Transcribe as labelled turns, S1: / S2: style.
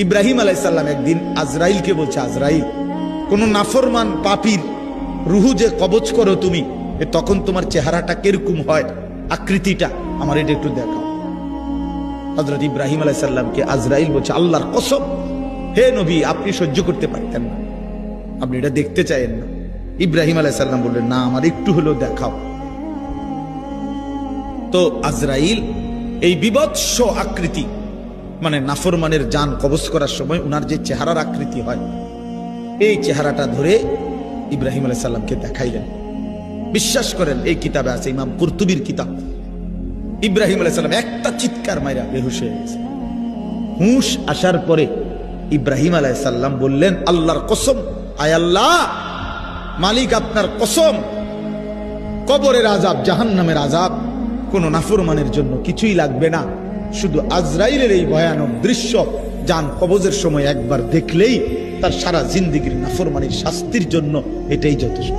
S1: ইব্রাহিম আলাইহিস সালাম একদিন আজরাইলকে বলছে, আজরাইল, কোন নাফরমান পাপীর রুহু যে কবজ করো তুমি, তখন তোমার চেহারাটা কিরকম হয়, আকৃতিটা আমার এটা একটু দেখাও। হযরত ইব্রাহিম আলাইহিস সালামকে আজরাইল বলছে, আল্লাহর কসম হে নবী, আপনি সহ্য করতে পারতেন না, আপনি এটা দেখতে চাইেন না। ইব্রাহিম আলাইহিস সালাম বললেন, না, আমার একটু হলেও দেখাও। তো আজরাইল এই বিভৎস আকৃতি, মানে নাফরমানের জান কবজ করার সময় উনার যে চেহারার আকৃতি হয়, এই চেহারাটা ধরে ইব্রাহিম আলাইহিস সালামকে দেখাইলেন। বিশ্বাস করেন, এই কিতাবে আছে, ইমাম কুরতুবীর কিতাব, ইব্রাহিম আলাইহিস সালাম একটা চিৎকার মাইরা বেহুশ হয়ে গেছে। হুঁশ আসার পরে ইব্রাহিম আলাইহিস সালাম বললেন, আল্লাহর কসম, আয় আল্লাহ, মালিক আপনার কসম, কবরের আযাব, জাহান্নামের আযাব কোন নাফরমানের জন্য কিছুই লাগবে না, শুধু আজরাইলের এই ভয়ানক দৃশ্য জান কবজের সময় একবার দেখলেই তার সারা জিন্দেগীর নাফরমানির শাস্তির জন্য এটাই যথেষ্ট।